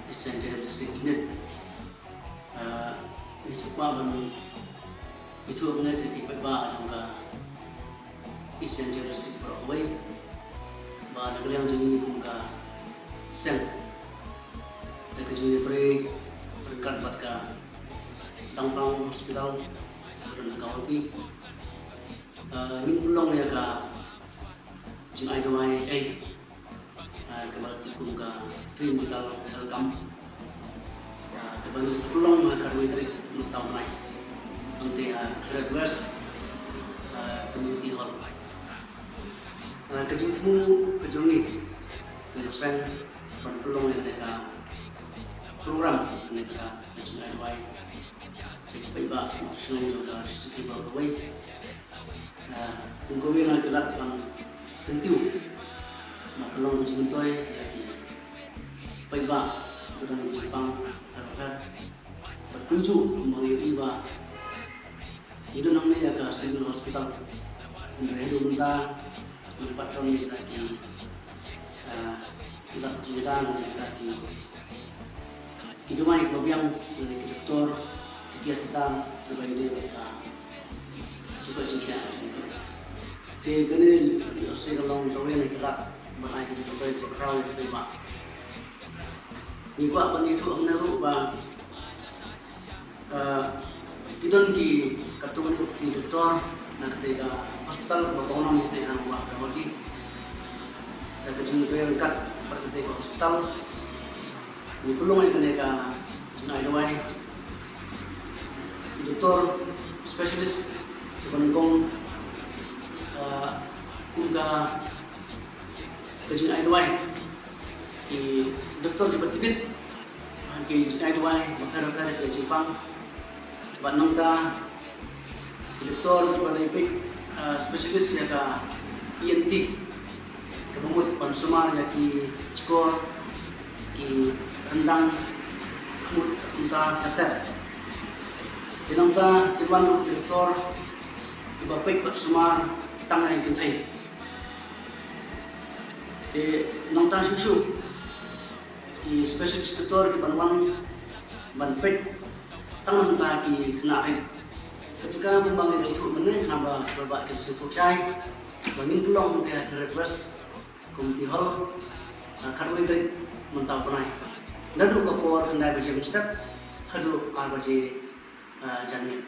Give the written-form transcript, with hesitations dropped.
Essential Signet Isukwa Banu itu amne segi peba jangka Essential Sig Pro-way ba negeri yang juni kumka sel ke juni pre berkat batka Dangpang Hospital dan Kawati ning pulong ya ka jing ai doi kembali kumka free medical welcome kembali sepulong karwi trik tahun lain nanti graduates community hall kejung temu kejung ni penyelesaian peluang yang mereka program mereka jing ai doi cek peba selain juga segi berway tunggu wina kelat lang tentu maklong jing toy lagi peba orang Jepang harap berkunjung mengenai iba itu namanya ke Civil Hospital dari Dunta 4 tahun lagi kita cerita lagi kita main kebiang dari dokter kita berbagi mereka cukup jika di kini saya kalau tahu yang kita bermain cukup itu crowd terima ni gua apa itu amna ru ba kidon ki katun di doktor na ketika hospital bangunan itu yang gua kawati dan kejung itu yang kat ketika hospital ni perlu mai ketika jenai dawai doktor spesialis di penengkong kumka kejung dawai ki doktor tiba-tiba ki jenai dawai makara-makara di Jepang banong ta doktor tiba-tiba spesialis ya ka ENT kemamut pansumar ya ki skor ki rendang kemut unta kater dinong ta tiba-tiba doktor tiba-tiba pansumar tangan yang kentai nong ta susu di spesialis doktor di Banwang Banpet tangan taki kena rin ketika membangun itu meneng hamba babak kersutuk cai bangin tulong teh request community hall karena itu mentau penai dadu kapor kendai baca step hadu arbaje jamin